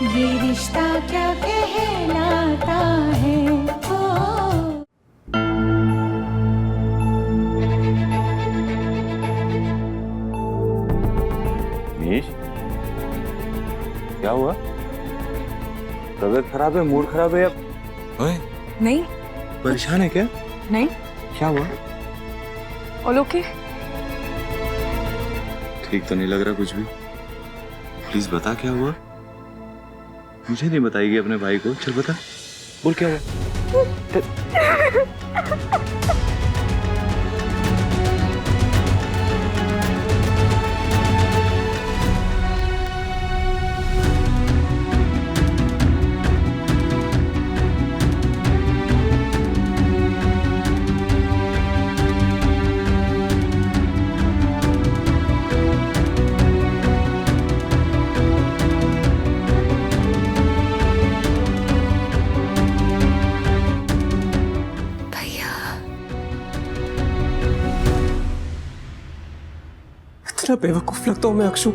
ये रिश्ता क्या कहलाता है। मीश, क्या हुआ? तबीयत खराब है, मूड खराब है? ओए, नहीं। परेशान है क्या? नहीं। क्या हुआ? All okay. ठीक तो नहीं लग रहा कुछ भी। प्लीज बता क्या हुआ। मुझे नहीं बताएगी अपने भाई को? चल बता, बोल क्या हुआ। इतना बेवकूफ लगता हूँ मैं अक्षु।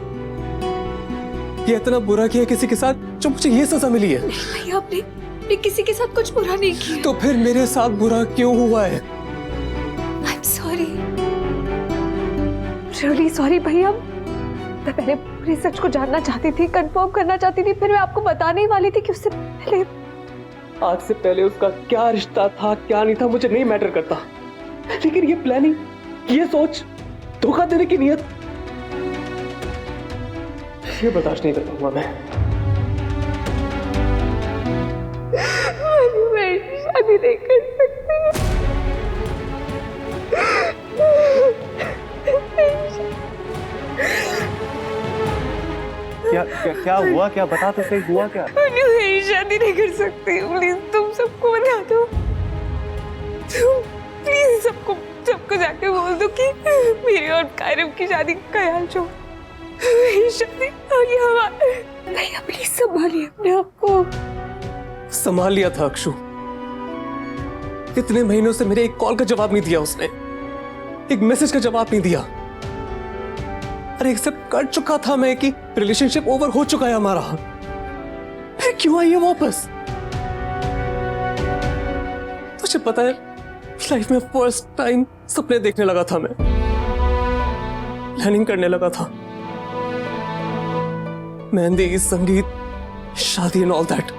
ये इतना बुरा किया किसी के साथ जो मुझे ये सजा मिली है। भैया आपने किसी के साथ कुछ बुरा नहीं किया। तो फिर मेरे साथ बुरा क्यों हुआ है? I'm sorry, really sorry भैया। मैं पहले पूरे सच को जानना चाहती थी, कंफर्म करना चाहती थी, फिर मैं आपको बताने ही वाली थी कि उससे पहले। आज से पहले उसका क्या रिश्ता था क्या नहीं था मुझे नहीं मैटर करता, लेकिन ये प्लानिंग, ये सोच, धोखा देने की नीयत, ये बर्दाश्त नहीं कर पाऊंगा मैं। शादी नहीं कर सकती। क्या क्या क्या हुआ? क्या बता तो सही, हुआ क्या? मैं शादी नहीं कर सकती। प्लीज तुम सबको बता दो। तुम प्लीज सबको जाके बोल दो कि मेरी और कायरम की शादी का ख्याल छोड़। शादी आगे हमारे। भैया प्लीज संभालिए अपने आप को। संभाल लिया था अक्षु। इतने महीनों से मेरे एक कॉल का जवाब नहीं दिया उसने, एक मैसेज का जवाब नहीं दिया। अरे एक्सेप्ट कर चुका था मैं कि रिलेशनशिप ओवर हो चुका है हमारा, फिर क्यों आई है वापस? तुझे पता है लाइफ में फर्स्ट टाइम सपने देखने लगा था मैं, प्लानिंग करने लगा था, मेहंदी, संगीत, शादी एंड ऑल दैट।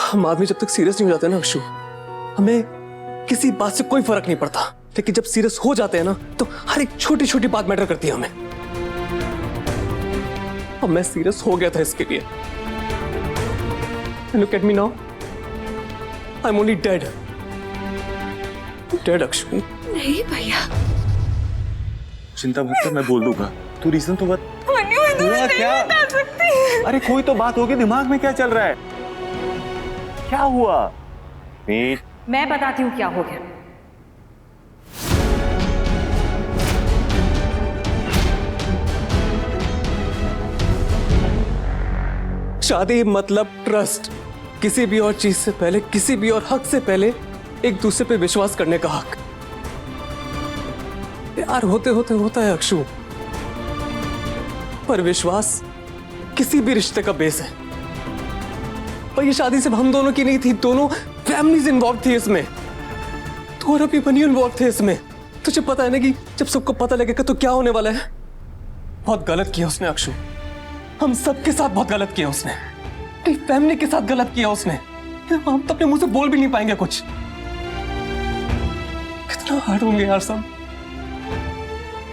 हम आदमी जब तक सीरियस नहीं हो जाते ना अक्षु, हमें किसी बात से कोई फर्क नहीं पड़ता, लेकिन जब सीरियस हो जाते हैं ना तो हर एक छोटी छोटी बात मैटर करती है हमें। अब मैं सीरियस हो गया था इसके लिए। Look at me now. I'm only dead. Dead Akshu. नहीं भैया। चिंता मत कर, मैं बोल दूंगा। तू रीजन तो बता। हुआ क्या? अरे कोई तो बात होगी, दिमाग में क्या चल रहा है? क्या हुआ? मैं बताती हूँ क्या हो गया। शादी मतलब ट्रस्ट, किसी भी और चीज से पहले, किसी भी और हक से पहले एक दूसरे पे विश्वास करने का हक। प्यार होते होते होता है अक्षु, पर विश्वास किसी भी रिश्ते का बेस है। और ये शादी सिर्फ हम दोनों की नहीं थी, दोनों फैमिलीज इन्वॉल्व थी इसमें, तो और अभी बनी इन्वॉल्व थे इसमें। तुझे पता है ना कि जब सबको पता लगेगा तो क्या होने वाला है। बहुत गलत किया उसने अक्षु, हम सबके साथ बहुत गलत किया उसने, तेरी फैमिली के साथ गलत किया उसने। हम तो अपने मुंह से बोल भी नहीं पाएंगे कुछ। कितना हार्ड होंगे यार सब।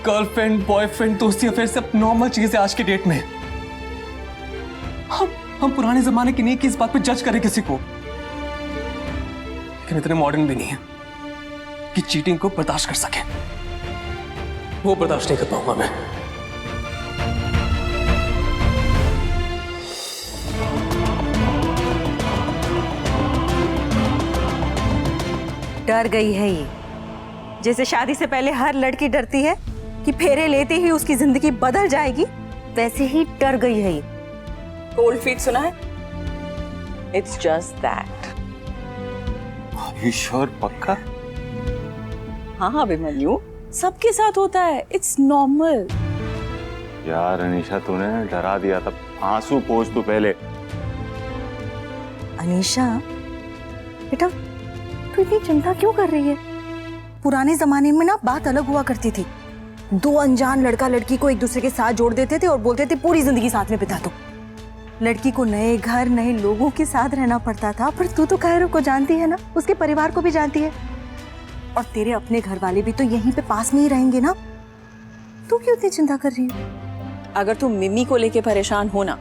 गर्लफ्रेंड, बॉयफ्रेंड, दोस्ती, अफेयर सब नॉर्मल चीज है आज की डेट में। हम पुराने जमाने की नहीं कि इस बात पे जज करें किसी को, लेकिन इतने मॉडर्न भी नहीं है कि चीटिंग को बर्दाश्त कर सके। वो बर्दाश्त नहीं कर पाऊंगा मैं। डर गई है ये, जैसे शादी से पहले हर लड़की डरती है कि फेरे लेते ही उसकी जिंदगी बदल जाएगी, वैसे ही डर गई है ये। कोल्ड फीट सुना है? It's just that. श्योर? पक्का? हाँ अभिमन्यु, सबके साथ होता है, इट्स नॉर्मल। यार अनीशा, तूने डरा दिया था। आंसू पोंछ तू पहले। अनीशा बेटा, तू इतनी चिंता क्यों कर रही है? पुराने जमाने में ना बात अलग हुआ करती थी। दो अनजान लड़का लड़की को एक दूसरे के साथ जोड़ देते थे और बोलते थे पूरी जिंदगी साथ में बिता दो। लड़की को नए घर, नए लोगों के साथ रहना पड़ता था। पर तू तो कायरो को जानती है ना, उसके परिवार को भी जानती है, और तेरे अपने घर वाले भी तो यहीं पे पास में ही रहेंगे ना। तू क्यों इतनी चिंता कर रही है? अगर तुम मिमी को लेके परेशान हो ना,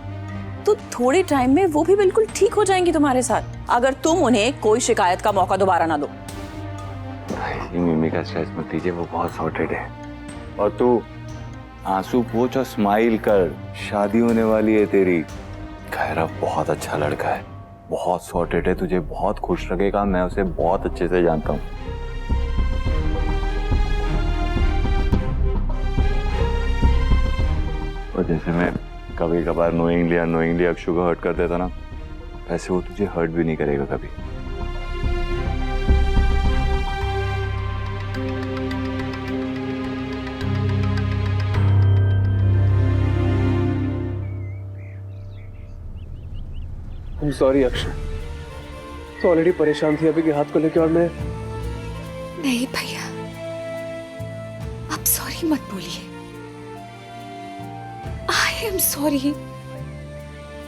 तो थोड़े टाइम में वो भी बिल्कुल ठीक हो जाएंगी तुम्हारे साथ, अगर तुम उन्हें कोई शिकायत का मौका दोबारा ना दो। मिमी का स्ट्रेस मत लीजिए, वो बहुत सॉर्टेड है। और तू आंसू पोंछ और स्माइल कर, शादी होने वाली है तेरी। खैरा बहुत अच्छा लड़का है, बहुत सॉर्टेड है, तुझे बहुत खुश लगेगा। मैं उसे बहुत अच्छे से जानता हूँ। और जैसे मैं कभी कभार नोइंगली अक्षु को हर्ट कर देता ना, वैसे वो तुझे हर्ट भी नहीं करेगा कभी। सॉरी अक्षय, तो ऑलरेडी परेशान थी अभी के हाथ को लेकर, और मैं नहीं भैया, आप सॉरी मत बोलिए। I am sorry.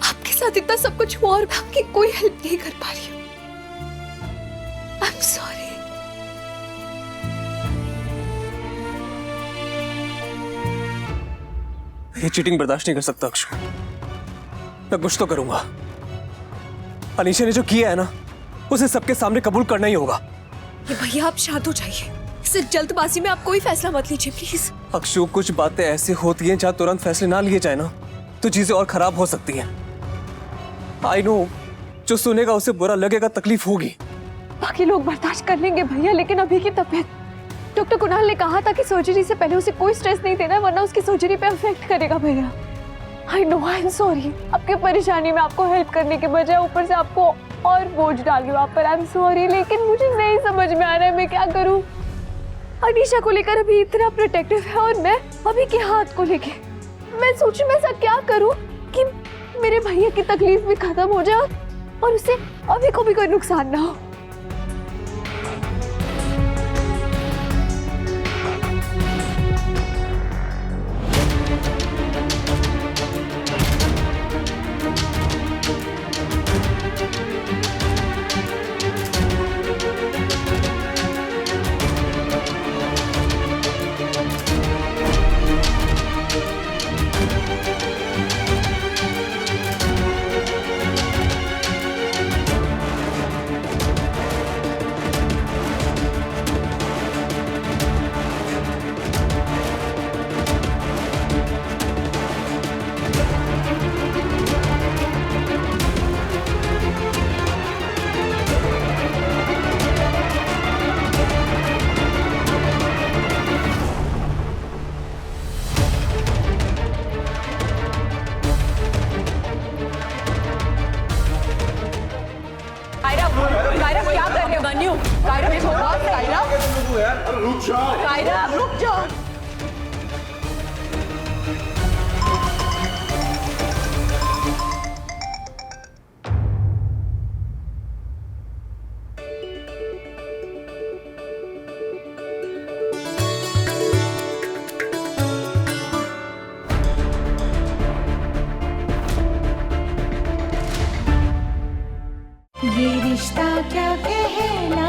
आपके साथ इतना सब कुछ हुआ और मैं आपकी कोई हेल्प नहीं कर पा रही हूँ। I am sorry. ये चीटिंग बर्दाश्त नहीं कर सकता अक्षय। मैं कुछ तो करूंगा। अनीशा ने जो किया है ना, उसे सबके सामने कबूल करना ही होगा। ये भैया आप शांत हो जाइए। इस जल्दबाजी में आप कोई फैसला मत लीजिए प्लीज। अक्षु, कुछ बातें ऐसी होती हैं जहाँ तुरंत फैसले ना लिए जाए ना, तो चीजें और खराब हो सकती हैं। आई नो, जो सुनेगा उसे बुरा लगेगा, तकलीफ होगी। बाकी लोग बर्दाश्त कर लेंगे भैया, लेकिन अभी की तबीयत, डॉक्टर कुणाल ने कहा था कि सर्जरी से पहले उसे कोई स्ट्रेस नहीं देना, वरना उसकी सर्जरी पे अफेक्ट करेगा भैया। I know, I am sorry. आपकी परेशानी में आपको हेल्प करने के बजाय ऊपर से आपको और बोझ डाल रही हूँ आप पर। आई एम सॉरी, लेकिन मुझे नहीं समझ में आ रहा है मैं क्या करूँ। अनीशा को लेकर अभी इतना प्रोटेक्टिव है, और मैं अभी के हाथ को लेके मैं सोचूं मैं ऐसा क्या करूँ कि मेरे भैया की तकलीफ भी खत्म हो जाए और उसे अभी को भी कोई नुकसान ना हो। रुक जाओ। ये रिश्ता क्या कहलाता